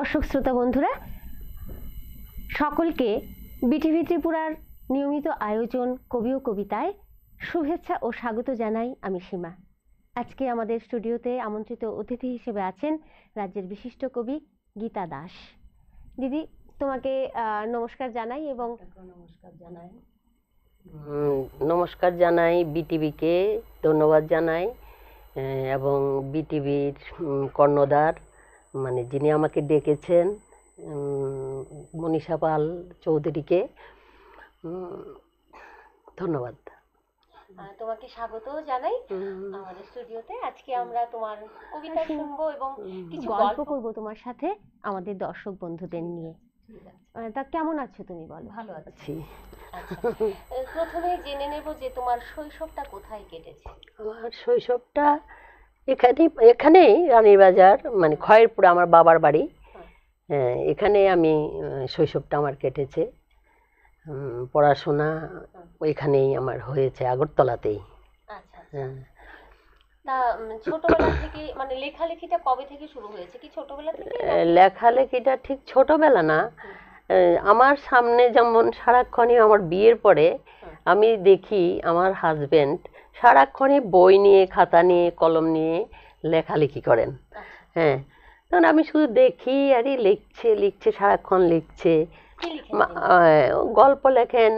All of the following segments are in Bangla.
দর্শক শ্রোতা বন্ধুরা সকলকে বিটিভি ত্রিপুরার নিয়মিত আয়োজন কবি ও কবিতায় শুভেচ্ছা ও স্বাগত জানাই আমি সীমা। আজকে আমাদের স্টুডিওতে আমন্ত্রিত অতিথি হিসেবে আছেন রাজ্যের বিশিষ্ট কবি গীতা দাস। দিদি, তোমাকে নমস্কার জানাই এবং নমস্কার জানাই বিটিভিকে ধন্যবাদ জানাই এবং বিটিভির কর্ণধার মানে যিনি আমাকে ডেকেছেন মনীষা পাল চৌধুরীকে ধন্যবাদ। তোমাকে স্বাগত জানাই আমাদের স্টুডিওতে। আজকে আমরা তোমার কবিতা শুনবো এবং কিছু গল্প করব তোমার সাথে আমাদের দর্শক বন্ধুদের নিয়ে। তা কেমন আছো তুমি বলো? ভালো আছি। প্রথমে জেনে নেব যে তোমার শৈশবটা কোথায় কেটেছে? আমার শৈশবটা এখানেই রানীর বাজার মানে খয়েরপুর আমার বাবার বাড়ি। এখানে আমি শৈশবটা আমার কেটেছে। পড়াশোনা ওইখানেই আমার হয়েছে, আগরতলাতেই। আচ্ছা। তা ছোটবেলা থেকে মানে লেখালেখিটা কবে থেকে শুরু হয়েছে? কি ছোটবেলা থেকে? লেখালেখিটা ঠিক ছোটবেলা না, আমার সামনে যেমন সারাক্ষণই আমার বিয়ের পরে আমি দেখি আমার হাজবেন্ড সারাক্ষণই বই নিয়ে খাতা নিয়ে কলম নিয়ে লেখালেখি করেন। হ্যাঁ, তখন আমি শুধু দেখি আরে লিখছে সারাক্ষণ লিখছে। গল্প লেখেন,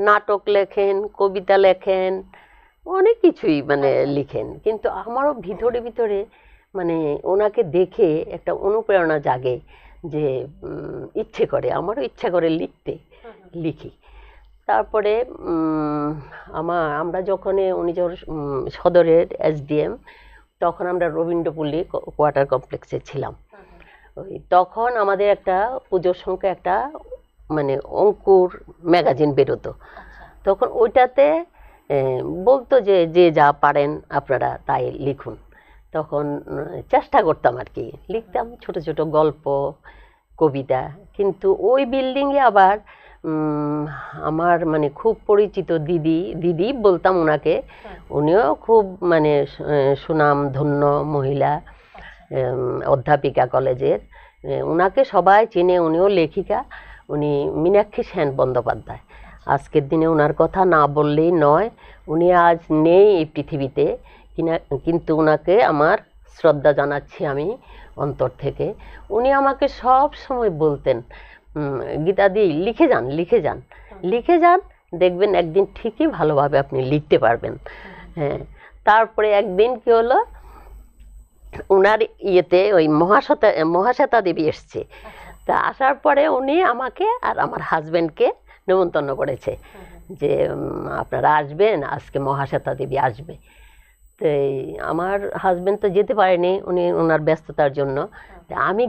নাটক লেখেন, কবিতা লেখেন, অনেক কিছুই মানে লিখেন। কিন্তু আমারও ভিতরে মানে ওনাকে দেখে একটা অনুপ্রেরণা জাগে যে ইচ্ছে করে, আমারও ইচ্ছা করে লিখি। তারপরে আমরা উনি যখন সদরের SDM, তখন আমরা রবীন্দ্রপল্লী কোয়ার্টার কমপ্লেক্সে ছিলাম। তখন আমাদের একটা পুজোর সংখ্যা একটা মানে অঙ্কুর ম্যাগাজিন বেরোতো। তখন ওইটাতে বলতো যে যে যা পারেন আপনারা তাই লিখুন। তখন চেষ্টা করতাম আর কি, লিখতাম ছোট ছোট গল্প কবিতা। কিন্তু ওই বিল্ডিংয়ে আবার আমার মানে খুব পরিচিত দিদি বলতাম ওনাকে, উনিও খুব মানে সুনামধন্য মহিলা অধ্যাপিকা কলেজের। ওনাকে সবাই চেনে, উনিও লেখিকা, উনি মীনাক্ষী সেন বন্দ্যোপাধ্যায়। আজকের দিনে ওনার কথা না বললেই নয়। উনি আজ নেই এই পৃথিবীতে, কিন্তু ওনাকে আমার শ্রদ্ধা জানাচ্ছি আমি অন্তর থেকে। উনি আমাকে সব সময় বলতেন, গীতাদি লিখে যান, দেখবেন একদিন ঠিকই ভালোভাবে আপনি লিখতে পারবেন। হ্যাঁ, তারপরে একদিন কি হলো, ওনার ইয়েতে ওই মহাশ্বেতা দেবী এসছে। তা আসার পরে উনি আমাকে আর আমার হাজবেন্ডকে নিমন্ত্রণ করেছে যে আপনারা আসবেন, আজকে মহাশ্বেতা দেবী আসবে। তো আমার হাজবেন্ড তো যেতে পারেনি, উনি ওনার ব্যস্ততার জন্য। আমি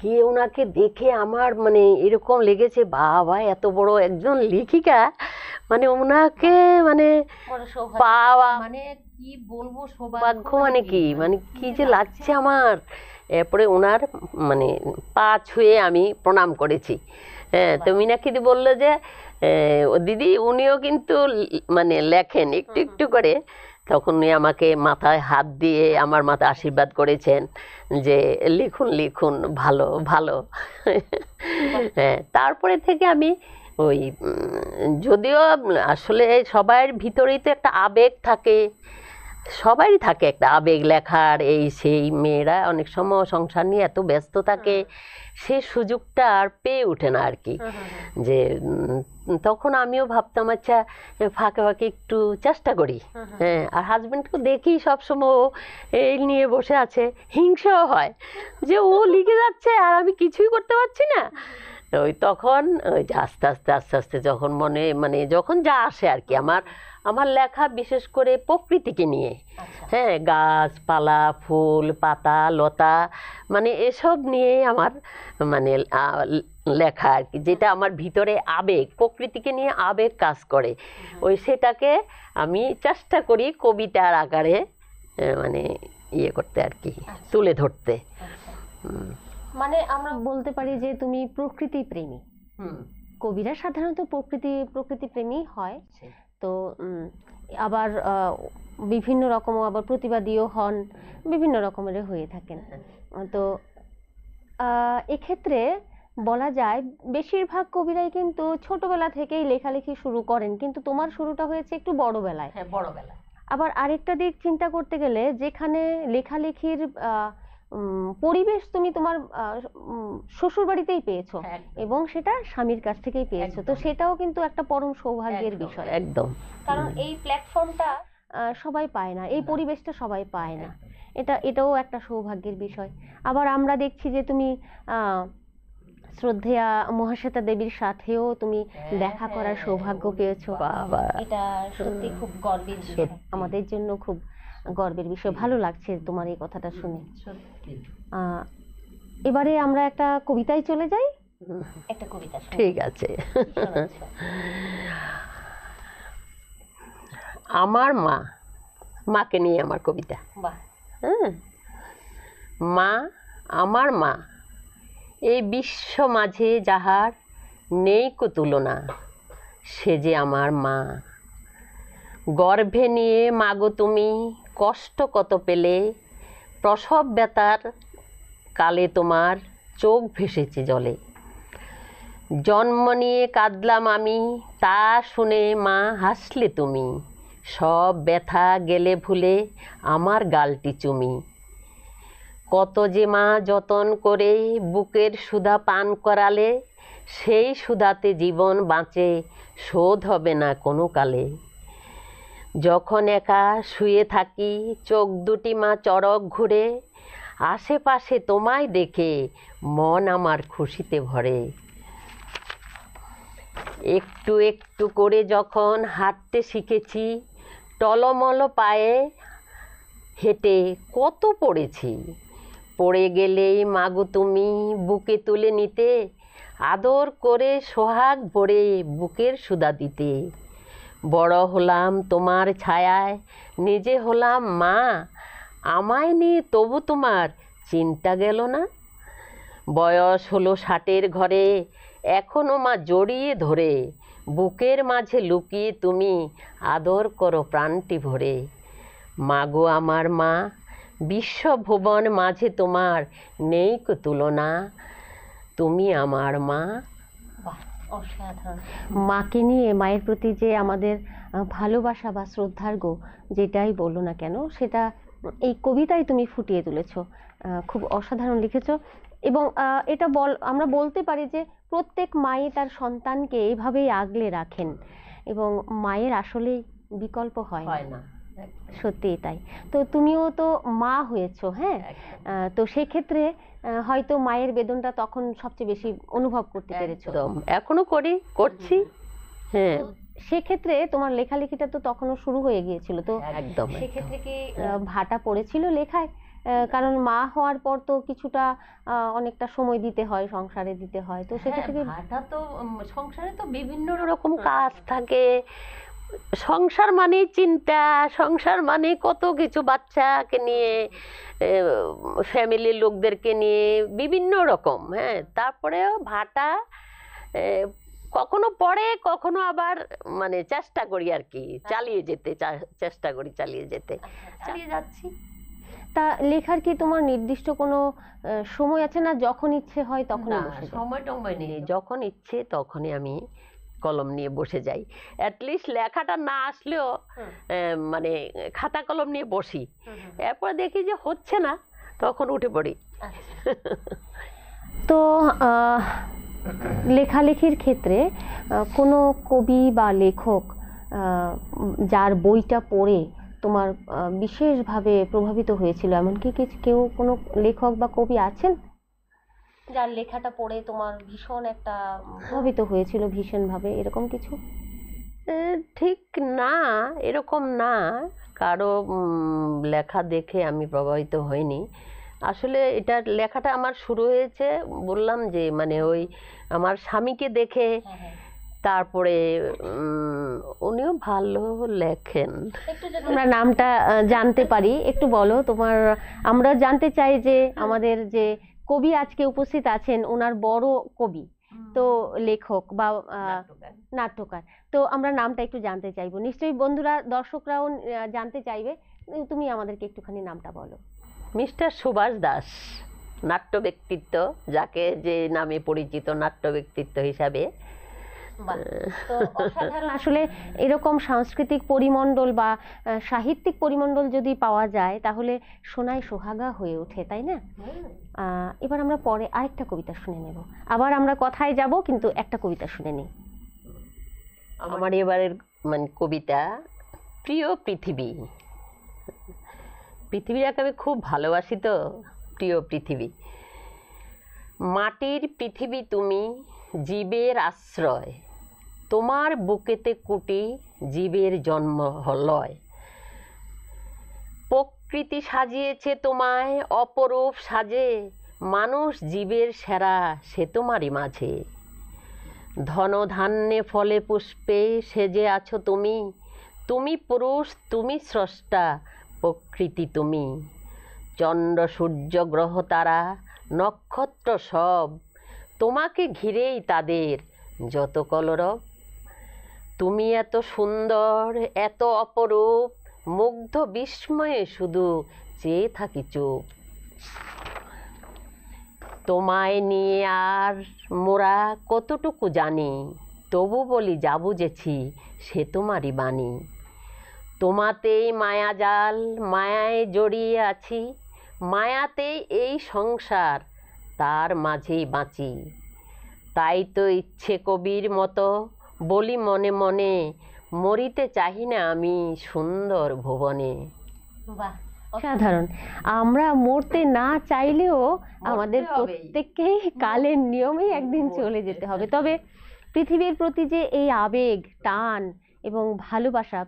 গিয়ে ওনাকে দেখে আমার মানে এরকম লেগেছে, বাবা এত বড় একজন লেখিকা, মানে ওনাকে মানে পাওয়া মানে কি বলবো, সৌভাগ্য মানে কি যে লাগছে আমার। এরপরে ওনার মানে পা ছুঁয়ে আমি প্রণাম করেছি। হ্যাঁ, তো মীনাক্ষী বললো যে দিদি উনিও কিন্তু মানে লেখেন একটু একটু করে। তখন উনি আমাকে মাথায় হাত দিয়ে আমার মাথায় আশীর্বাদ করেছেন যে লিখুন ভালো। হ্যাঁ, তারপরে থেকে আমি ওই যদিও আসলে সবার ভিতরেই তো একটা আবেগ থাকে, সবারই থাকে একটা আবেগ লেখার, এই সেই। মেয়েরা অনেক সময় সংসার নিয়ে এত ব্যস্ত থাকে, সে সুযোগটা আর পেয়ে ওঠে না আর কি। যে তখন আমিও ভাবতাম আচ্ছা ফাঁকে একটু চেষ্টা করি। হ্যাঁ, আর হাজবেন্ডকে দেখি সবসময় এই নিয়ে বসে আছে, হিংসাও হয় যে ও লিখে যাচ্ছে আর আমি কিছুই করতে পারছি না। তখন ওই যে আস্তে আস্তে যখন মনে মানে যখন যা আসে আর কি। আমার লেখা বিশেষ করে প্রকৃতিকে নিয়ে। হ্যাঁ, গাছপালা, ফুল, পাতা, লতা, মানে এসব নিয়েই আমার মানে লেখা আর কি। যেটা আমার ভিতরে আবেগ, প্রকৃতিকে নিয়ে আবেগ কাজ করে, সেটাকে আমি চেষ্টা করি কবিতার আকারে মানে ইয়ে করতে আর কি, তুলে ধরতে। মানে আমরা বলতে পারি যে তুমি প্রকৃতি প্রেমী। কবিরা সাধারণত প্রকৃতি প্রেমী হয়। তো আবার বিভিন্ন রকম আবার প্রতিবাদীও হন, বিভিন্ন রকমের হয়ে থাকেন। তো এক্ষেত্রে বলা যায় বেশিরভাগ কবিরাই কিন্তু ছোটবেলা থেকেই লেখালেখি শুরু করেন, কিন্তু তোমার শুরুটা হয়েছে একটু বড়বেলায়। হ্যাঁ, বড়বেলা। আবার আরেকটা দিক চিন্তা করতে গেলে, যেখানে লেখালেখির পরিবেশ তুমি তোমার শ্বশুর বাড়িতেই পেয়েছো, হ্যাঁ, একদম। এবং সেটা স্বামীর কাছ থেকেই পেয়েছো, তো একদম। সেটাও কিন্তু একটা পরম সৌভাগ্যের একদম, বিষয়। একদম। কারণ এই প্ল্যাটফর্মটা সবাই পায় না, এই না। পরিবেশটা সবাই পায় না। একদম। এটাও একটা সৌভাগ্যের বিষয়। আবার আমরা দেখছি যে তুমি শ্রদ্ধেয়া মহাশ্বেতা দেবীর সাথেও তুমি দেখা করার সৌভাগ্য পেয়েছো। বাবা, এটা সত্যি খুব গর্বের বিষয়, সত্যি। আমাদের জন্য খুব গর্বের বিষয়। ভালো লাগছে তোমার এই কথাটা শুনে। সত্যি। এবারে আমরা একটা কবিতায় চলে যাই। একটা কবিতা শোনাও। ঠিক আছে। কি শোনাচ্ছ? আমার মা, মাকে নিয়ে আমার কবিতা। বাহ। হ্যাঁ, মা, আমার মা, এই বিশ্ব মাঝে যাহার নেই কো তুলনা, সে যে আমার মা। গর্ভে নিয়ে মাগো তুমি কষ্ট কত পেলে, প্রসব ব্যথার কালে তোমার চোখ ভেসেছে জলে। জন্ম নিয়ে কাঁদলাম আমি, তা শুনে মা হাসলে তুমি, সব ব্যথা গেলে ভুলে আমার গালটি চুমি। কত যে মা যতন করে বুকের সুধা পান করালে, সেই সুধাতে জীবন বাঁচে, শোধ হবে না কোনো কালে। যখন একা শুয়ে থাকি চোখ দুটি মা চড়ক ঘুরে, আশেপাশে তোমায় দেখে মন আমার খুশিতে ভরে। একটু একটু করে যখন হাঁটতে শিখেছি, টলমল পায়ে হেঁটে কত পড়েছি। পড়ে গেলেই মাগো তুমি বুকে তুলে নিতে, আদর করে সোহাগ ভরে বুকের সুধা দিতে। বড় হলাম তোমার ছায়ায়, নিজে হলাম মা, আমায় নিয়ে তবু তোমার চিন্তা গেল না। বয়স হলো 60-এর ঘরে, এখনো মা জড়িয়ে ধরে, বুকের মাঝে লুকিয়ে তুমি আদর করো প্রাণটি ভরে। মাগো আমার মা, বিশ্বভুবন মাঝে তোমার নেই কো তুলনা, তুমি আমার মা। বাহ, অসাধারণ। মাকে নিয়ে, মায়ের প্রতি যে আমাদের ভালোবাসা বা শ্রদ্ধার্ঘ যেটাই বলো না কেন, সেটা এই কবিতায় তুমি ফুটিয়ে তুলেছো। খুব অসাধারণ লিখেছো। এবং এটা আমরা বলতে পারি যে প্রত্যেক মাই তার সন্তানকে এইভাবেই আগলে রাখেন, এবং মায়ের আসলেই বিকল্প হয় না। হয় না। সত্যিই তাই। তো তুমিও তো মা হয়েছো, হ্যাঁ? তো সেক্ষেত্রে হয়তো মায়ের বেদনটা তখন সবচেয়ে বেশি অনুভব করতে পেরেছো। একদম, এখনো করছি। হ্যাঁ, তো সেক্ষেত্রে তোমার লেখালেখিটা তো তখনও শুরু হয়ে গিয়েছিল, তো একদম। সেক্ষেত্রে কি ভাটা পড়েছিল লেখায়? কারণ মা হওয়ার পর তো কিছুটা অনেকটা সময় দিতে হয়, সংসারে দিতে হয়, তো সেক্ষেত্রে কি ভাটা তো সংসারে তো বিভিন্ন রকম কাজ থাকে। সংসার মানে চিন্তা, সংসার মানে কত কিছু, বাচ্চাকে নিয়ে, ফ্যামিলির লোকদেরকে নিয়ে বিভিন্ন রকম। হ্যাঁ, তারপরেও ভাটা কখনো পড়ে, কখনো আবার মানে চেষ্টা করি আর কি চালিয়ে যেতে, চেষ্টা করি চালিয়ে যেতে, চালিয়ে যাচ্ছি। তা লেখার কি তোমার নির্দিষ্ট কোনো সময় আছে, না যখন ইচ্ছে হয় তখন না, বসে যাও? সময় টময় নেই, যখন ইচ্ছে তখনই আমি কলম নিয়ে বসে যাই। অ্যাটলিস্ট লেখাটা না আসলেও মানে খাতা কলম নিয়ে বসি। এরপর দেখি যে হচ্ছে না, তখন উঠে পড়ি। তো লেখালেখির ক্ষেত্রে কোনো কবি বা লেখক যার বইটা পড়ে তোমার বিশেষভাবে প্রভাবিত হয়েছিল, এমনকি কেউ কোনো লেখক বা কবি আছেন যার লেখাটা পড়ে তোমার ভীষণ একটা প্রভাবিত হয়েছিল ভীষণভাবে, এরকম কিছু? ঠিক না, এরকম না, কারো লেখা দেখে আমি প্রভাবিত হইনি। আসলে এটা লেখাটা আমার শুরু হয়েছে, বললাম যে মানে ওই আমার স্বামীকে দেখে। তারপরে উনিও ভালো লেখেন। একটু যদি আমরা নামটা জানতে পারি, একটু বলো তোমার। আমরা জানতে চাই যে আমাদের যে কবি আজকে উপস্থিত আছেন, ওনার বড় কবি তো লেখক বা নাট্যকার, তো আমরা নামটা একটু জানতে চাইবো। নিশ্চয়ই বন্ধুরা, দর্শকরাও জানতে চাইবে, তুমি আমাদেরকে একটুখানি নামটা বলো। মিস্টার সুভাষ দাস। নাট্য ব্যক্তিত্ব, যাকে যে নামে পরিচিত নাট্য ব্যক্তিত্ব হিসাবে। বাহ, তো অসাধারণ। আসলে এরকম সাংস্কৃতিক পরিমণ্ডল বা সাহিত্যিক পরিমণ্ডল যদি পাওয়া যায় তাহলে সোনায় সোহাগা হয়ে ওঠে, তাই না? এবার আমরা পরে আরেকটা কবিতা শুনে নেব, আবার আমরা কথায় যাব, কিন্তু একটা কবিতা শুনে নিই। আমার এবারের মানে কবিতা প্রিয় পৃথিবী। পৃথিবীটাকে আমি খুব ভালোবাসি, তো প্রিয় পৃথিবী। মাটির পৃথিবী তুমি, জীবের আশ্রয়, তোমার বুকেতে কুটি জীবের জন্ম লয়। প্রকৃতি সাজিয়েছে তোমায় অপরূপ সাজে, মানুষ জীবের সেরা সে তোমারই মাঝে। ধন ধান্যে ফলে পুষ্পে সেজে আছো তুমি, তুমি পুরুষ তুমি স্রষ্টা প্রকৃতি তুমি। চন্দ্র সূর্য গ্রহ তারা নক্ষত্র সব, তোমাকে ঘিরেই তাদের যত কলরব। তুমি এত সুন্দর এত অপরূপ, মুগ্ধ বিস্ময়ে শুধু চেয়ে থাকি চুপ। তোমায় নিয়ে আর মোরা কতটুকু জানি, তবু বলি যা বুঝেছি সে তোমারই বাণী। তোমাতেই মায়াজাল মায়ায় জড়িয়ে আছি, মায়াতেই এই সংসার তার মাঝেই বাঁচি। তাই তো ইচ্ছে কবির মতো বলি মনে মনে, মরিতে চাহি না আমি সুন্দর ভুবনে। বাহ, অসাধারণ। আমরা মরতে না চাইলেও আমাদের মরতে হবেই। প্রত্যেককেই কালের নিয়মেই একদিন চলে যেতে হবে। তবে পৃথিবীর প্রতি যে এই আবেগ টান এবং ভালোবাসা,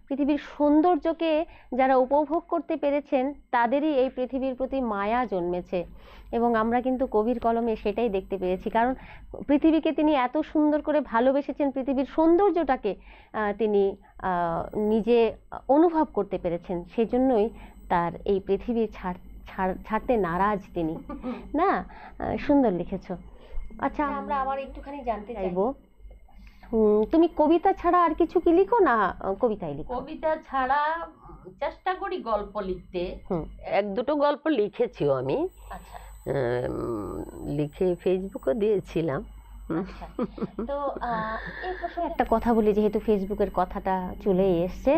পৃথিবীর সৌন্দর্যকে যারা উপভোগ করতে পেরেছেন তাদেরই এই পৃথিবীর প্রতি মায়া জন্মেছে, এবং আমরা কিন্তু কবির কলমে সেটাই দেখতে পেয়েছি। কারণ পৃথিবীকে তিনি এত সুন্দর করে ভালোবেসেছেন, পৃথিবীর সৌন্দর্যটাকে তিনি নিজে অনুভব করতে পেরেছেন, সেজন্যই তার এই পৃথিবী ছাড়তে নারাজ তিনি, না? সুন্দর লিখেছো। আচ্ছা, আমরা আবার একটুখানি জানতে চাইবো, তুমি কবিতা ছাড়া আর কিছু কি লিখো, না কবিতাই লিখো? কবিতা ছাড়া চেষ্টা করি গল্প লিখতে। এক দুটো গল্প লিখেছিও আমি। আচ্ছা, লিখে ফেসবুকে দিয়েছিলাম। আচ্ছা। তো এই প্রসঙ্গে একটা কথা বলি, যেহেতু ফেসবুকের কথাটা চলে এসছে।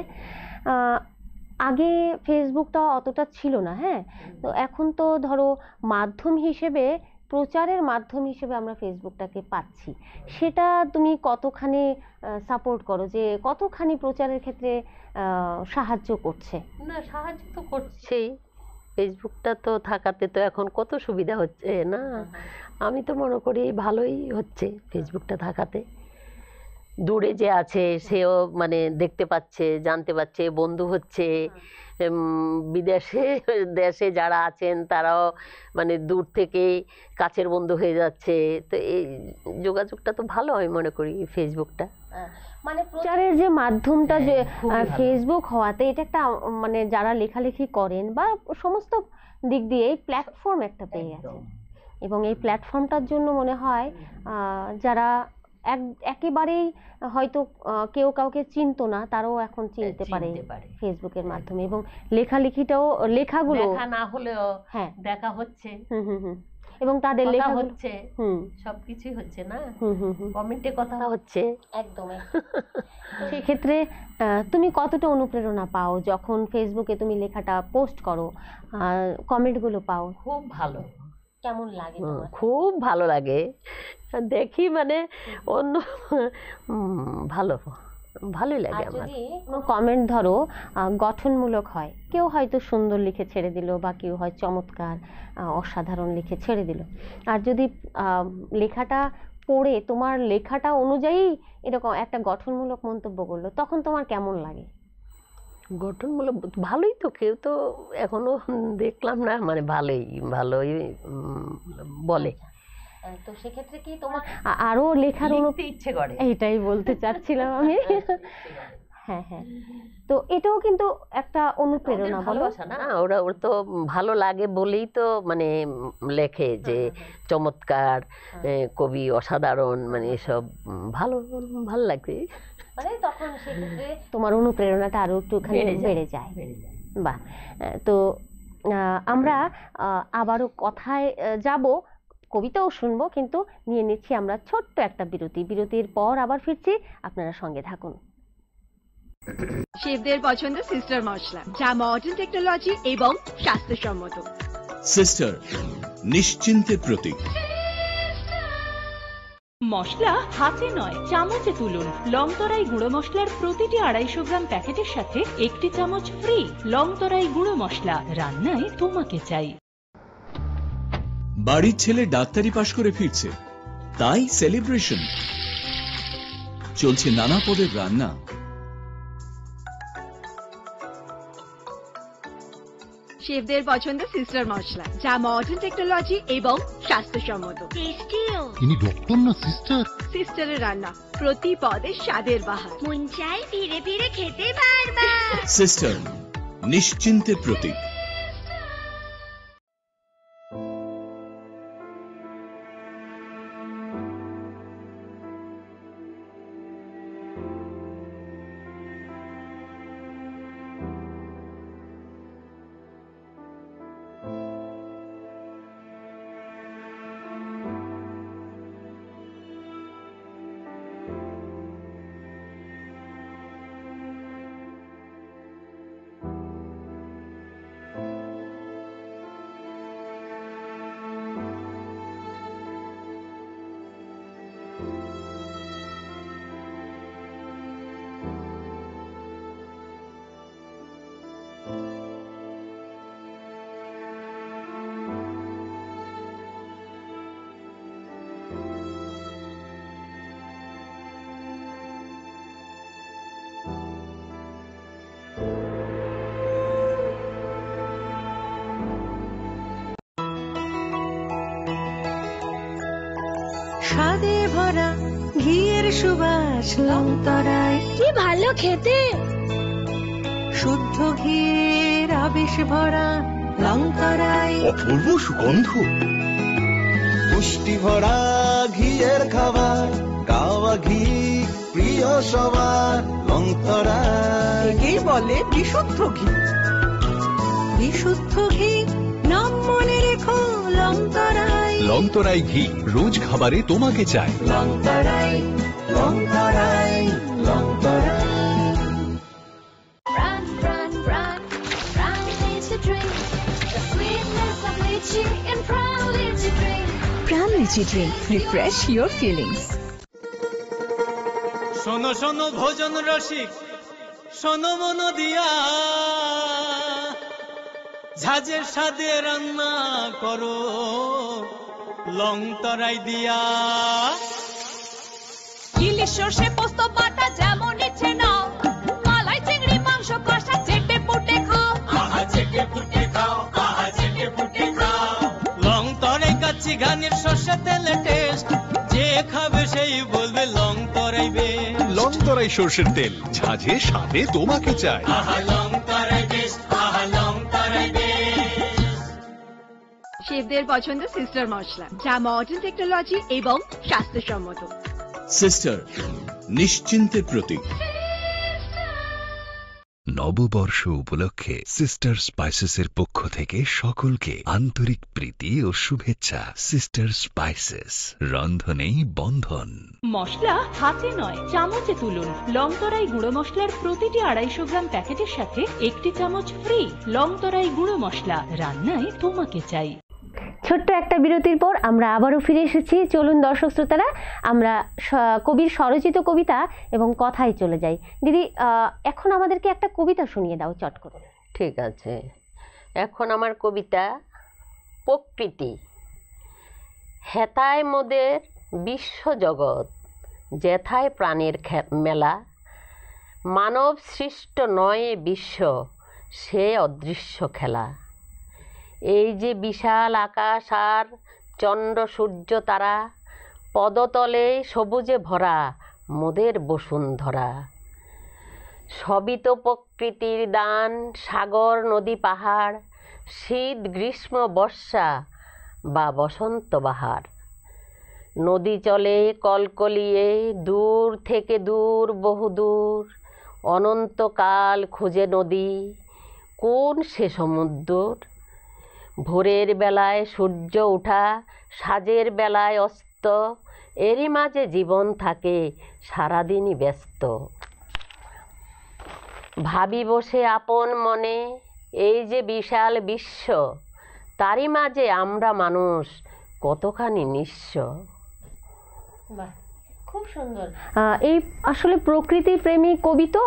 আগে ফেসবুকটা অতটা ছিল না, হ্যাঁ। তো এখন তো ধরো মাধ্যম হিসেবে, প্রচারের মাধ্যম হিসেবে আমরা ফেসবুকটাকে পাচ্ছি, সেটা তুমি কতখানি সাপোর্ট করো, যে কতখানি প্রচারের ক্ষেত্রে সাহায্য করছে? না, সাহায্য তো করছেই। ফেসবুকটা তো থাকাতে তো এখন কত সুবিধা হচ্ছে না। আমি তো মনে করি ভালোই হচ্ছে ফেসবুকটা থাকাতে। দূরে যে আছে সেও মানে দেখতে পাচ্ছে, জানতে পারছে, বন্ধু হচ্ছে। বিদেশে দেশে যারা আছেন তারাও মানে দূর থেকে কাছের বন্ধু হয়ে যাচ্ছে। তো এই যোগাযোগটা তো ভালো হয় মনে করি ফেসবুকটা। মানে প্রচারের যে মাধ্যমটা, যে ফেসবুক হওয়াতে এটা একটা মানে যারা লেখালেখি করেন বা সমস্ত দিক দিয়ে এই প্ল্যাটফর্ম একটা পেয়ে গেছে, এবং এই প্ল্যাটফর্মটার জন্য মনে হয় যারা একেবারেই হয়তো কেউ কাউকে চিনতো না, তারাও এখন চিনতে পারে ফেসবুকের মাধ্যমে, এবং লেখাগুলো দেখা না হলেও হ্যাঁ দেখা হচ্ছে, এবং তাদের লেখা হচ্ছে, সবকিছুই হচ্ছে না, কমেন্টে কথা হচ্ছে। একদম। সেক্ষেত্রে তুমি কতটা অনুপ্রেরণা পাও যখন ফেসবুকে তুমি লেখাটা পোস্ট করো, কমেন্টগুলো পাও? খুব ভালো। কেমন লাগে তোমার? খুব ভালো লাগে, দেখি মানে অন্য ভালোই লাগে আমার। যদি কোনো কমেন্ট ধরো গঠনমূলক হয়, কেউ হয়তো সুন্দর লিখে ছেড়ে দিল, বা কেউ হয় চমৎকার অসাধারণ লিখে ছেড়ে দিল, আর যদি লেখাটা পড়ে তোমার লেখাটা অনুযায়ী এরকম একটা গঠনমূলক মন্তব্য করলো, তখন তোমার কেমন লাগে? গঠনমূলক ভালোই তো, কেউ তো এখনো দেখলাম না, মানে ভালোই বলে। তো সেক্ষেত্রে কি তোমার আরো লেখার ইচ্ছে করে? এটাই বলতে চাচ্ছিলাম আমি। হ্যাঁ হ্যাঁ, তো এটাও কিন্তু একটা অনুপ্রেরণা, বলো না? ওরা তো ভালো লাগে বলেই তো মানে লেখে যে চমৎকার কবি, অসাধারণ, মানে এসব ভালো লাগে। মানে তখন সেক্ষেত্রে তোমার অনুপ্রেরণাটা আরো একটুখানি বেড়ে যায়। বাহ, তো আমরা আবারও কথায় যাব, কবিতাও শুনবো, কিন্তু নিয়ে নিচ্ছি আমরা ছোট্ট একটা বিরতি। বিরতির পর আবার ফিরছি, আপনারা সঙ্গে থাকুন। শেফদের পছন্দ সিস্টার মশলা, যা মডার্ন টেকনোলজি এবং স্বাস্থ্যসম্মত। সিস্টার, নিশ্চিন্তের প্রতীক। মশলা হাতে নয় চামচে তুলুন। লংতরাই গুঁড়ো মশলার প্রতিটি 250 গ্রাম প্যাকেটের সাথে 1 চামচ ফ্রি। লংতরাই গুঁড়ো মশলা, রান্নায় তোমাকে চাই। বাড়ির ছেলে ডাক্তারি পাশ করে ফিরছে, তাই সেলিব্রেশন চলছে। নানা পদের রান্না, শেফদের পছন্দ সিস্টার মশলা, যা মডার্ন টেকনোলজি এবং স্বাস্থ্যসম্মত। ইনি ডক্টর না সিস্টার? সিস্টারের রান্না প্রতি পদে স্বাদের বাহার, মন চাই ফিরে ফিরে খেতে বারবার। সিস্টার, নিশ্চিন্তের প্রতীক। স্বাদে ভরা ঘিয়ের সুবাস লংতরায়, কি ভালো খেতে। শুদ্ধ ঘিয়ের আবেশ ভরা লংতরায়, অপূর্ব সুগন্ধ। পুষ্টি ভরা ঘিয়ের খাবার, গাওয়া ঘি প্রিয় সবার লংতরায়। একেই বলে বিশুদ্ধ ঘি। বিশুদ্ধ ঘি নাম মনে রেখো লংতরায়। লংতরাই ঘি রোজ খাবারে তোমাকে চাই। লংতরাই, লংতরাই, লংতরাই। Run, run, run, run is a drink. The sweetness of lychee in Prime Lychee drink. প্রাণ লিচি ড্রিঙ্ক, রিফ্রেশ ইয়োর ফিলিংস। শোনো শোনো ভোজন রসিক, শোনো মন দিয়া, ঝাঁঝের স্বাদে রান্না করো লংতরাই দিয়া। ইলিশ সর্ষে পোস্ত বাটা যেমন ইচ্ছে নাও, মালাই চিংড়ি মাংস কষা চেটে পুটে খাও। আহা চেটে পুটে খাও, আহা চেটে পুটে খাও। লংতরাই কাচ্চি ঘানির সর্ষে তেলে টেস্ট, যে খাবে সেই বলবে লংতরাই বেস্ট। লংতরাই সর্ষের তেল, ঝাঁঝে স্বাদে তোমাকে চাই। আহা লংতরাই বেস্ট, আহা লংতরাই বেস্ট। শেফদের পছন্দ সিস্টার মশলা, যা মডার্ন টেকনোলজি এবং স্বাস্থ্যসম্মত। সিস্টার, নিশ্চিন্তের প্রতীক। নববর্ষ উপলক্ষে সিস্টার স্পাইসেসের পক্ষ থেকে সকলকে আন্তরিক প্রীতি ও শুভেচ্ছা। সিস্টার স্পাইসেস, রন্ধনেই বন্ধন। মশলা হাতে নয় চামচে তুলুন। লংতরাই গুঁড়ো মশলার প্রতিটি 250 গ্রাম প্যাকেটের সাথে 1 চামচ ফ্রি। লংতরাই গুঁড়ো মশলা, রান্নায় তোমাকে চাই। ছোট্ট একটা বিরতির পর আমরা আবারও ফিরে এসেছি। চলুন দর্শক শ্রোতারা, আমরা কবির স্বরচিত কবিতা এবং কথায় চলে যাই। দিদি, এখন আমাদেরকে একটা কবিতা শুনিয়ে দাও চট করে। ঠিক আছে, এখন আমার কবিতা প্রকৃতি। হেথায় মোদের বিশ্বজগৎ, যেথায় প্রাণের মেলা। মানব সৃষ্ট নয় বিশ্ব, সে অদৃশ্য খেলা। এই যে বিশাল আকাশ আর চন্দ্র সূর্য তারা, পদতলে সবুজে ভরা মোদের বসুন্ধরা। সবই তো প্রকৃতির দান, সাগর নদী পাহাড়, শীত গ্রীষ্ম বর্ষা বা বসন্ত বাহার। নদী চলে কলকলিয়ে দূর থেকে দূর বহুদূর, অনন্তকাল খুঁজে নদী কোন সে সমুদ্র। ভোরের বেলায় সূর্য ওঠা, সাজের বেলায় অস্ত, এরই মাঝে জীবন থাকে সারাদিনই ব্যস্ত। ভাবি বসে আপন মনে এই যে বিশাল বিশ্ব, তারই মাঝে আমরা মানুষ কতখানি নিঃস্ব। বাহ, খুব সুন্দর। এই আসলে প্রকৃতি প্রেমী কবি, তো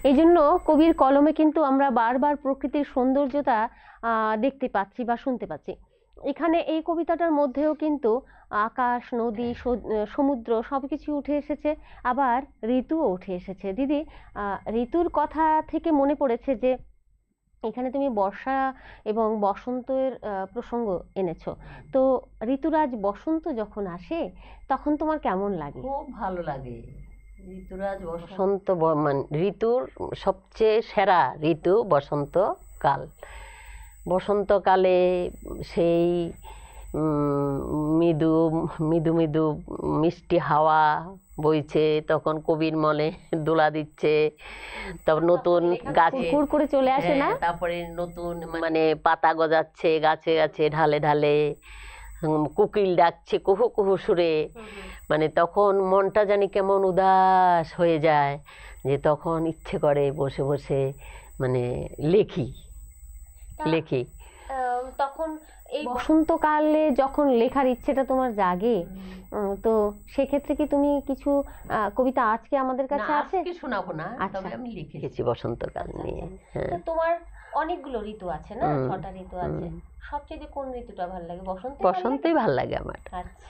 এই জন্য কবির কলমে কিন্তু আমরা বারবার প্রকৃতির সৌন্দর্যতা দেখতে পাচ্ছি বা শুনতে পাচ্ছি। এখানে এই কবিতাটার মধ্যেও কিন্তু আকাশ, নদী, সমুদ্র সবকিছু উঠে এসেছে, আবার ঋতুও উঠে এসেছে। দিদি, ঋতুর কথা থেকে মনে পড়েছে যে এখানে তুমি বর্ষা এবং বসন্তের প্রসঙ্গ এনেছো। তো ঋতুরাজ বসন্ত যখন আসে তখন তোমার কেমন লাগে? খুব ভালো লাগে। ঋতুরাজ বসন্ত মানে ঋতুর সবচেয়ে সেরা ঋতু বসন্তকাল। বসন্তকালে সেই মৃদু মৃদু মৃদু মিষ্টি হাওয়া বইছে, তখন কবির মনে দোলা দিচ্ছে, তারপর নতুন গাছে কুড়কুড় করে চলে আসে না? তারপরে নতুন মানে পাতা গজাচ্ছে গাছে গাছে, ঢালে ঢালে কোকিল ডাকছে কুহু কুহু সুরে, মানে তখন মনটা জানি কেমন উদাস হয়ে যায়, যে তখন ইচ্ছে করে বসে বসে মানে লিখি। তখন এই বসন্তকালে যখন লেখার ইচ্ছেটা তোমার জাগে, তো সেক্ষেত্রে কি তুমি কিছু কবিতা আজকে আমাদের কাছে আছে? আজকে শোনাবো না, তবে আমি লিখেছি বসন্তকাল নিয়ে। হ্যাঁ, তোমার অনেকগুলো ঋতু আছে না, 6টা ঋতু আছে, সবচেয়ে কোন ঋতুটা ভালো লাগে? বসন্তই ভালো লাগে আমার। আচ্ছা,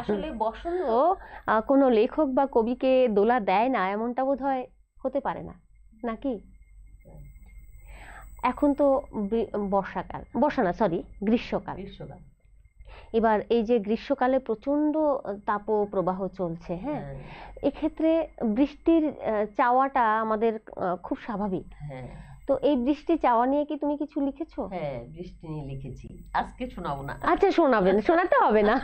আসলে বসন্ত কোনো লেখক বা কবিকে দোলা দেয় না এমনটা বোধহয় হতে পারে না, নাকি? এখন তো বর্ষাকাল, গ্রীষ্মকাল। এবার এই যে গ্রীষ্মকালে প্রচন্ড তাপপ্রবাহ চলছে, হ্যাঁ, এক্ষেত্রে বৃষ্টির চাওয়াটা আমাদের খুব স্বাভাবিক। তো এই বৃষ্টি চাওয়া নিয়ে কি তুমি কিছু লিখেছো? হ্যাঁ, বৃষ্টি নিয়ে লিখেছি। আজকে শোনাবো না। আচ্ছা, শোনাবেন, শোনাতে হবে না।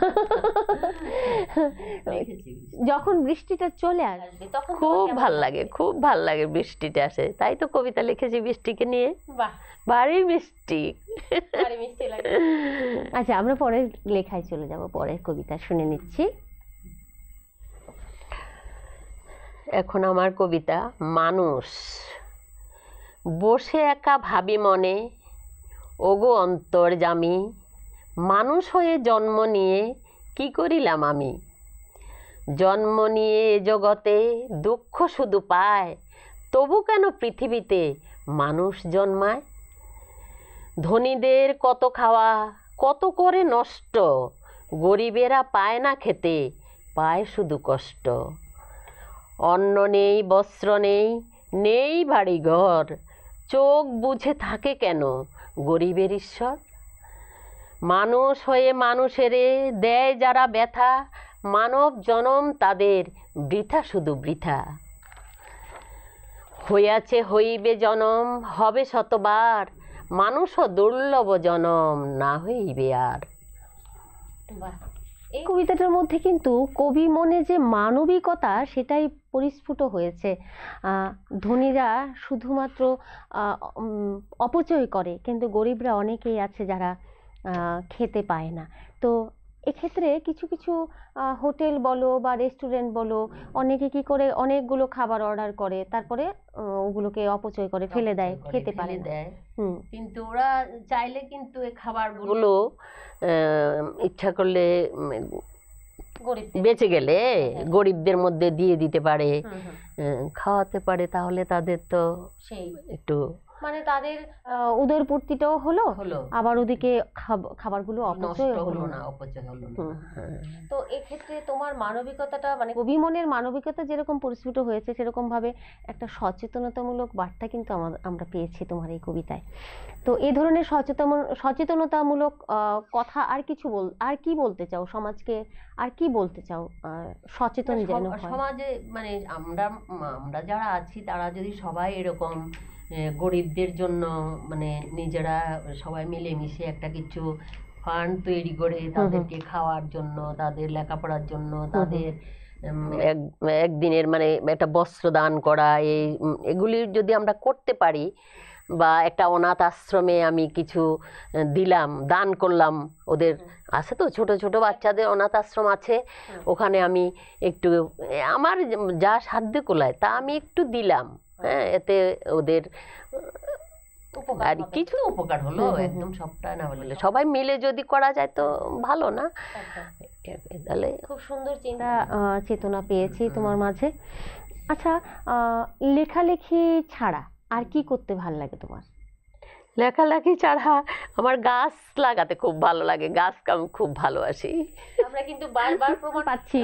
যখন বৃষ্টিটা চলে আসবে তখন খুব ভাল লাগে, খুব ভাল লাগে বৃষ্টিটা আসে, তাই তো কবিতা লিখেছি বৃষ্টিকে নিয়ে। বাহ, ভারী মিষ্টি। আচ্ছা, আমরা পরের লেখায় চলে যাব, পরের কবিতা শুনে নিচ্ছি। এখন আমার কবিতা মানুষ। বসে একা ভাবি মনে, ওগো অন্তর্যামী, মানুষ হয়ে জন্ম নিয়ে কি করিলাম আমি। জন্ম নিয়ে এ জগতে দুঃখ শুধু পায়, তবু কেন পৃথিবীতে মানুষ জন্মায়। ধনীদের কত খাওয়া, কত করে নষ্ট, গরিবেরা পায় না খেতে, পায় শুধু কষ্ট। অন্ন নেই, বস্ত্র নেই, নেই বাড়ি ঘর, চোখ বুঝে থাকে কেন গরিবের ঈশ্বর। মানুষ হয়ে মানুষেরে দেয় যারা ব্যথা, মানব জনম তাদের বৃথা শুধু বৃথা। হইয়াছে হইবে জনম, হবে শতবার, মানুষও দুর্লভ জনম না হইবে আর। এই কবিতাটার মধ্যে কিন্তু কবি মনে যে মানবিকতা সেটাই পরিস্ফুট হয়েছে। ধনীরা শুধুমাত্র অপচয় করে, কিন্তু গরিবরা অনেকেই আছে যারা খেতে পায় না। তো এক্ষেত্রে কিছু কিছু হোটেল বলো বা রেস্টুরেন্ট বলো, অনেকে কি করে অনেকগুলো খাবার অর্ডার করে, তারপরে ওগুলোকে অপচয় করে ফেলে দেয়, খেতে পারে না। কিন্তু ওরা চাইলে কিন্তু এই খাবারগুলো ইচ্ছা করলে বেঁচে গেলে গরিবদের মধ্যে দিয়ে দিতে পারে, খাওয়াতে পারে, তাহলে তাদের তো সেই একটু মানে তাদের উদরপূর্তিটাও হলো, আবার ওদিকে খাবারগুলো অপচয় হলো না। তো এক্ষেত্রে তোমার মানবিকতাটা, মানে কবি মনের মানবিকতা যেরকম পরিস্ফুট হয়েছে, সেরকম ভাবে একটা সচেতনতামূলক বার্তা কিন্তু আমরা পেয়েছি তোমার এই কবিতায়। তো এই ধরনের সচেতনতামূলক কথা আর কি বলতে চাও সমাজকে, আর কি বলতে চাও সচেতন যেন হয় সমাজে? মানে আমরা যারা আছি তারা যদি সবাই এরকম গরিবদের জন্য মানে নিজেরা সবাই মিলেমিশে একটা কিছু ফান্ড তৈরি করে তাদেরকে খাওয়ার জন্য, তাদের লেখাপড়ার জন্য, তাদের একদিনের মানে একটা বস্ত্র দান করা, এগুলি যদি আমরা করতে পারি, বা একটা অনাথ আশ্রমে আমি কিছু দিলাম, দান করলাম। ওদের আছে তো ছোট ছোট বাচ্চাদের অনাথ আশ্রম আছে, ওখানে আমি একটু আমার যা সাধ্য কোলায় তা আমি একটু দিলাম। হ্যাঁ, এতে ওদের আর কিছু উপকার হলো, একদম সবটা না হলে সবাই মিলে যদি করা যায় তো ভালো না? তাহলে খুব সুন্দর চিন্তা চেতনা পেয়েছি তোমার মাঝে। আচ্ছা, লেখালেখি ছাড়া আর কি করতে ভালো লাগে তোমার? লেখালেখি ছাড়া আমার গাছ লাগাতে খুব ভালো লাগে, গাছকে আমি খুব ভালোবাসি। আমরা কিন্তু বারবার প্রমাণ পাচ্ছি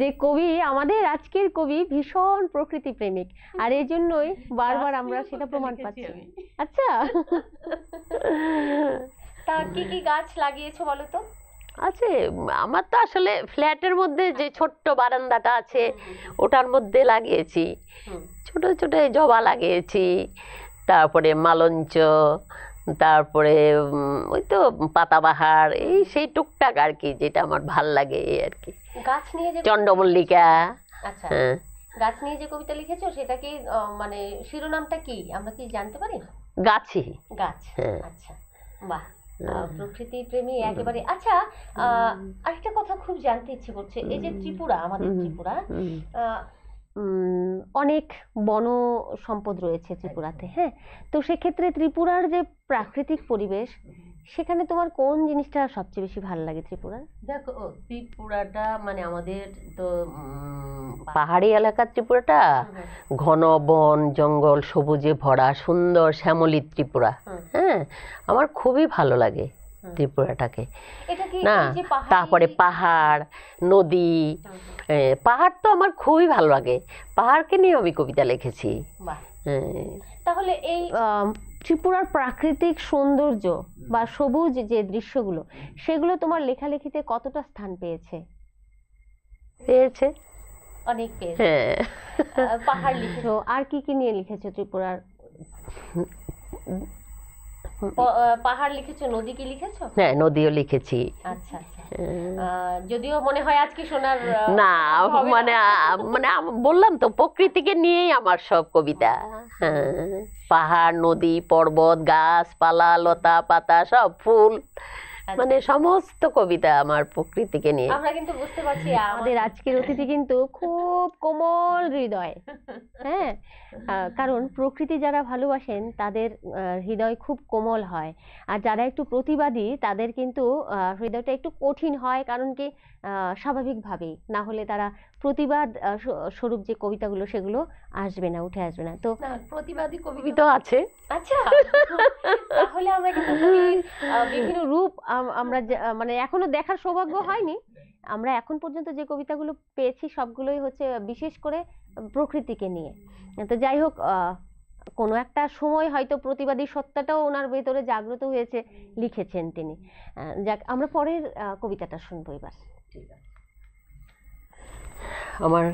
যে কবি, আমাদের আজকের কবি ভীষণ প্রকৃতি প্রেমিক, আর এই জন্যই বারবার আমরা সেটা প্রমাণ পাচ্ছি। আচ্ছা, তা কি কি গাছ লাগিয়েছো বলো তো? আছে, আমার তো আসলে ফ্ল্যাটের মধ্যে যে ছোট্ট বারান্দাটা আছে ওটার মধ্যে লাগিয়েছি ছোট ছোট জবা লাগিয়েছি, তারপরে মালঞ্চ, তারপরে ওই তো পাতাবাহার, এই সেই টুকটাক আর কি, যেটা আমার ভাল লাগে এই আর কি। গাছ নিয়ে যে চন্দ্রমল্লিকা। আচ্ছা, গাছ নিয়ে যে কবিতা লিখেছো সেটা কি মানে শিরোনামটা কি আমরা কি জানতে পারি? গাছি গাছ। আচ্ছা, বাহ, প্রকৃতি প্রেমী একেবারে। আচ্ছা, আরেকটা কথা খুব জানতে ইচ্ছে করছে, এই যে ত্রিপুরা, আমাদের ত্রিপুরা অনেক বন সম্পদ রয়েছে ত্রিপুরাতে, হ্যাঁ, তো সেক্ষেত্রে ত্রিপুরার যে প্রাকৃতিক পরিবেশ, সেখানে তোমার কোন জিনিসটা সবচেয়ে বেশি ভালো লাগে ত্রিপুরার? দেখো, ত্রিপুরাটা মানে আমাদের তো পাহাড়ি এলাকা, ত্রিপুরাটা ঘন বন জঙ্গল সবুজে ভরা সুন্দর শ্যামলী ত্রিপুরা। হ্যাঁ, আমার খুবই ভালো লাগে ত্রিপুরাটাকে। না, তারপরে পাহাড়, নদী, পাহাড় তো আমার খুবই ভালো লাগে, পাহাড়কে নিয়ে আমি কবিতা লিখেছি। তাহলে এই ত্রিপুরার প্রাকৃতিক সৌন্দর্য বা সবুজ যে দৃশ্যগুলো, সেগুলো তোমার লেখালেখিতে কতটা স্থান পেয়েছে? পেয়েছে, অনেক পেয়েছে। পাহাড় লিখেছো, আর কি কি নিয়ে লিখেছো ত্রিপুরার? পাহাড় লিখেছো, নদী কি লিখেছো? হ্যাঁ, নদীও লিখেছি। আচ্ছা আচ্ছা, যদিও মনে হয় আজকে শোনার না, মানে মানে বললাম তো প্রকৃতিকে নিয়েই আমার সব কবিতা। পাহাড়, নদী, পর্বত, গাছপালা, লতা পাতা, সব ফুল, মানে সমস্ত কবিতা আমার প্রকৃতিকে নিয়ে। আমরা কিন্তু বুঝতে পারছি আমাদের আজকের অতিথি কিন্তু খুব কোমল হৃদয়। হ্যাঁ, কারণ প্রকৃতি যারা ভালোবাসেন তাদের হৃদয় খুব কোমল হয়, আর যারা একটু প্রতিবাদী তাদের কিন্তু হৃদয়টা একটু কঠিন হয়। কারণ কি, স্বাভাবিকভাবেই না হলে তারা প্রতিবাদ স্বরূপ যে কবিতাগুলো সেগুলো আসবে না, উঠে আসবে না। তো প্রতিবাদী কবিতা আছে। আচ্ছা, তাহলে আমরা কিন্তু বিভিন্ন রূপ আমরা মানে এখনো দেখার সৌভাগ্য হয়নি। আমরা এখন পর্যন্ত যে কবিতাগুলো পেয়েছি সবগুলোই হচ্ছে বিশেষ করে প্রকৃতিকে নিয়ে। তো যাই হোক, কোনো একটা সময় হয়তো প্রতিবাদী সত্তাটাও ওনার ভেতরে জাগ্রত হয়েছে, লিখেছেন তিনি। যাক, আমরা পরের কবিতাটা শুনবো এবার। আমার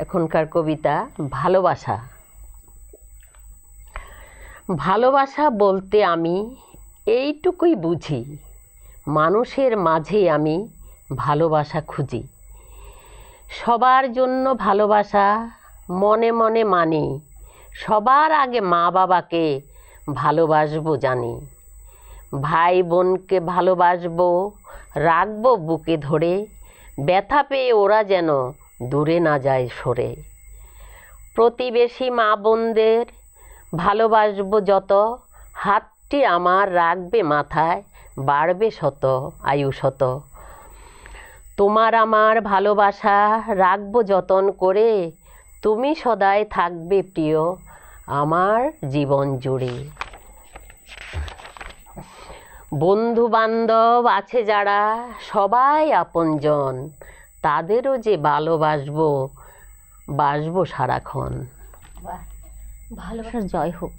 এখনকার কবিতা ভালোবাসা। ভালোবাসা বলতে আমি এইটুকুই বুঝি, মানুষের মাঝে আমি ভালোবাসা খুঁজি। সবার জন্য ভালোবাসা মনে মনে মানি, সবার আগে মা বাবাকে ভালোবাসবো জানি। ভাই বোনকে ভালোবাসবো, রাখবো বুকে ধরে, ব্যথা পেয়ে ওরা যেন দূরে না যায় সরে। প্রতিবেশী মা বোনদের ভালোবাসবো যত, হাতটি আমার রাখবে মাথায়, বাড়বে শত আয়ু শত। তোমার আমার ভালোবাসা রাখবো যতন করে, তুমি সদাই থাকবে প্রিয় আমার জীবন জুড়ে। বন্ধু বান্ধব আছে যারা সবাই আপনজন, তাদেরও যে ভালোবাসবো, বাসবো সারাক্ষণ। ভালোবাসার জয় হোক,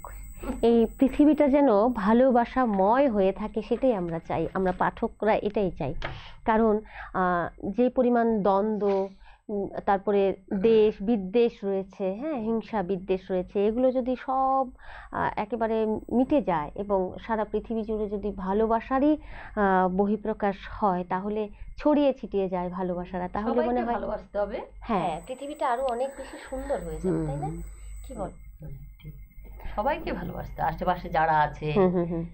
এই পৃথিবীটা যেন ভালোবাসাময় হয়ে থাকে, সেটাই আমরা চাই, আমরা পাঠকরা এটাই চাই। কারণ যে পরিমাণ দ্বন্দ্ব, তারপরে দেশ বিদ্বেষ রয়েছে, হ্যাঁ, হিংসা বিদ্বেষ রয়েছে, এগুলো যদি সব একেবারে মিটে যায় এবং সারা পৃথিবী জুড়ে যদি ভালোবাসারই বহিঃপ্রকাশ হয়, তাহলে ছড়িয়ে ছিটিয়ে যায় ভালোবাসারা, তাহলে মনে হয় ভালোবাসতে হবে। হ্যাঁ, পৃথিবীটা আরো অনেক বেশি সুন্দর হয়ে যাবে, তাই না? কি বল? সবাইকে ভালোবাসতে, আশেপাশে যারা আছে হুম হুম হুম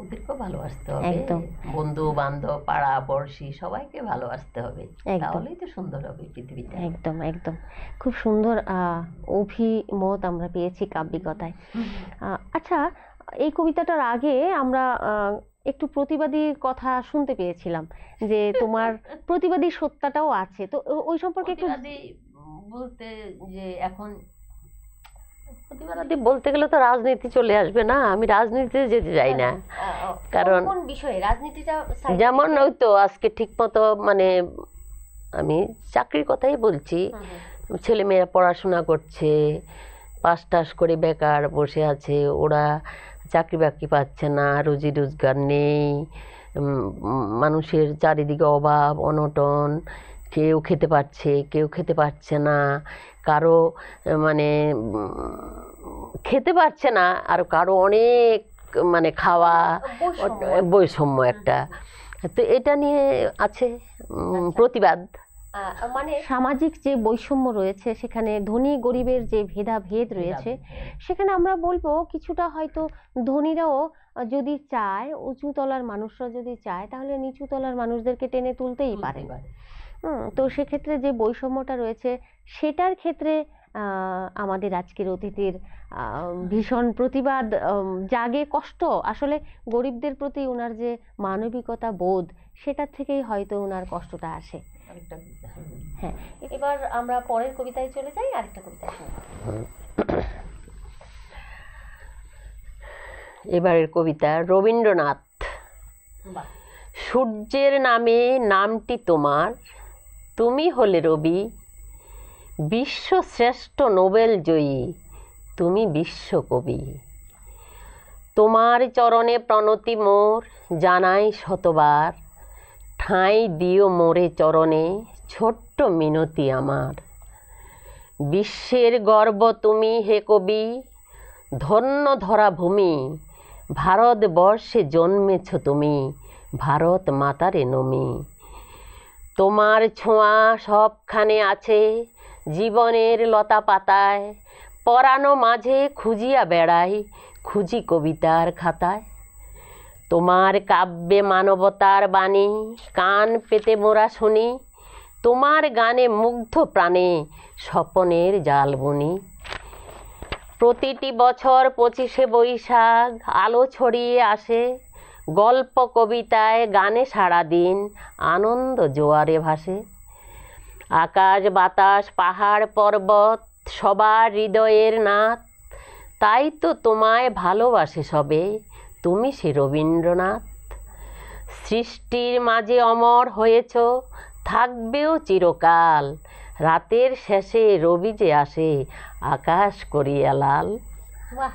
ওদেরকেও ভালোবাসতে হবে, একদম। বন্ধু বান্ধব পাড়া পড়শি সবাইকে ভালোবাসতে হবে, একদম। তাহলেই তো সুন্দর হবে পৃথিবীটা। একদম একদম খুব সুন্দর অভিমত আমরা পেয়েছি কাব্যিকতায়। আচ্ছা, এই কবিতাটার আগে আমরা একটু প্রতিবাদীর কথা শুনতে পেয়েছিলাম যে তোমার প্রতিবাদী সত্তাটাও আছে, তো ওই সম্পর্কে একটু প্রতিবাদী বলতে যে এখন প্রতিবাদী বলতে গেলে তো রাজনীতি চলে আসবে না, আমি রাজনীতিতে যেতে চাই না। কারণ কোন বিষয়ে রাজনীতিটা যেমন ওই তো আজকে ঠিক মতো মানে আমি চাকরির কথাই বলছি, ছেলেমেয়েরা পড়াশোনা করছে, পাস টাস করে বেকার বসে আছে, ওরা চাকরি বাকরি পাচ্ছে না, রুজি রোজগার নেই, মানুষের চারিদিকে অভাব অনটন, কেউ খেতে পারছে কেউ খেতে পারছে না, কারো মানে খেতে পারছে না, আর কারো অনেক মানে খাওয়া বৈষম্য একটা, তো এটা নিয়ে আছে প্রতিবাদ। মানে সামাজিক যে বৈষম্য রয়েছে, সেখানে ধনী গরিবের যে ভেদাভেদ রয়েছে, সেখানে আমরা বলবো কিছুটা হয়তো ধনীরাও যদি চায়, উঁচু তলার মানুষরা যদি চায়, তাহলে নিচু তলার মানুষদেরকে টেনে তুলতেই পারে। তো সেক্ষেত্রে যে বৈষম্যটা রয়েছে সেটার ক্ষেত্রে আমাদের আজকের অতিথির ভীষণ প্রতিবাদ জাগে, কষ্ট আসলে গরিবদের প্রতি ওনার যে মানবিকতা বোধ, সেটার থেকেই হয়তো ওনার কষ্টটা আসে। হ্যাঁ, এবার আমরা পরের কবিতায় চলে যাই, আরেকটা কবিতা শুনি। এবারের কবিতা রবীন্দ্রনাথ। সূর্যের নামে নামটি তোমার, তুমি হলে রবি, বিশ্বশ্রেষ্ঠ নোবেল জয়ী, তুমি বিশ্বকবি। তোমার চরণে প্রণতি মোর জানাই শতবার, ঠাঁই দিও মোরে চরণে ছোট্ট মিনতি আমার। বিশ্বের গর্ব তুমি হে কবি, ধন্য ধরা ভূমি, ভারতবর্ষে জন্মেছ তুমি, ভারত মাতারে নমি। তোমার ছোঁয়া সবখানে আছে জীবনের লতা পাতায়, পরানো মাঝে খুঁজিয়া বেড়াই, খুঁজি কবিতার খাতায়। তোমার কাব্যে মানবতার বাণী, কান পেতে মোরা শুনি, তোমার গানে মুগ্ধ প্রাণে স্বপনের জাল বুনি। প্রতিটি বছর 25শে বৈশাখ আলো ছড়িয়ে আসে, গল্প কবিতায় গানে সারাদিন আনন্দ জোয়ারে ভাসে। আকাশ বাতাস পাহাড় পর্বত সবার হৃদয়ের নাথ, তাই তো তোমায় ভালোবাসে সবে, তুমি সে রবীন্দ্রনাথ। সৃষ্টির মাঝে অমর হয়েছ, থাকবেও চিরকাল, রাতের শেষে রবি যে আসে আকাশ করিয়া লাল। বাহ,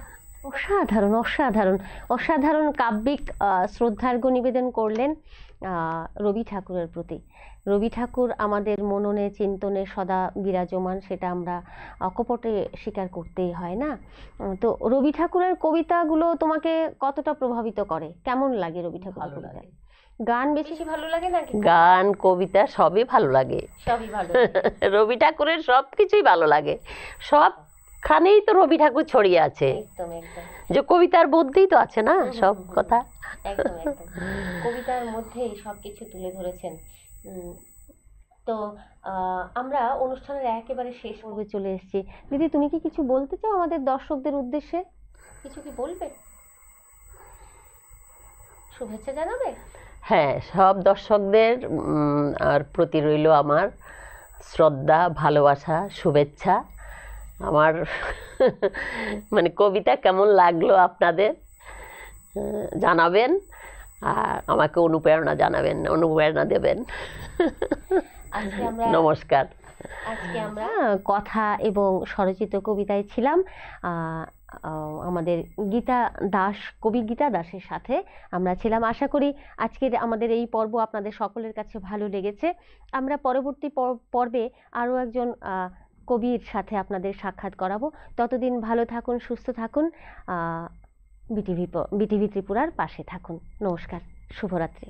অসাধারণ অসাধারণ অসাধারণ কাব্যিক শ্রদ্ধার্ঘ্য নিবেদন করলেন রবি ঠাকুরের প্রতি। রবি ঠাকুর আমাদের মননে চিন্তনে সদা বিরাজমান, সেটা আমরা অকপটে স্বীকার করতেই হয় না। তো রবি ঠাকুরের কবিতাগুলো তোমাকে কতটা প্রভাবিত করে, কেমন লাগে রবি ঠাকুরের কবিতা? গান বেশি ভালো লাগে নাকি গান কবিতা সবই ভালো লাগে? সবই ভালো। রবি ঠাকুরের সব কিছুই ভালো লাগে, সবখানেই তো রবি ঠাকুর ছড়িয়ে আছে, একদম একদম, যে কবিতার মধ্যেই তো আছে না সব কথা। একদম একদম কবিতার মধ্যেই সবকিছু তুলে ধরেছেন। তো আমরা অনুষ্ঠানের একেবারে শেষ পর্বে চলে এসেছি। দিদি, তুমি কি কিছু বলতে চাও আমাদের দর্শকদের উদ্দেশ্যে? কিছু কি বলবে, শুভেচ্ছা জানাবে? হ্যাঁ, সব দর্শকদের আর প্রতি রইল আমার শ্রদ্ধা, ভালোবাসা, শুভেচ্ছা। আমার মানে কবিতা কেমন লাগলো আপনাদের জানাবেন, আর আমাকে অনুপ্রেরণা জানাবেন, অনুপ্রেরণা দেবেন। নমস্কার। আজকে আমরা কথা এবং স্বরচিত কবিতায় ছিলাম আমাদের গীতা দাস, কবি গীতা দাসের সাথে আমরা ছিলাম। আশা করি আজকের আমাদের এই পর্ব আপনাদের সকলের কাছে ভালো লেগেছে। আমরা পরবর্তী পর্বে আরও একজন কবির সাথে আপনাদের সাক্ষাৎ করাবো। ততদিন ভালো থাকুন, সুস্থ থাকুন, বিটিভি ত্রিপুরার পাশে থাকুন। নমস্কার, শুভরাত্রি।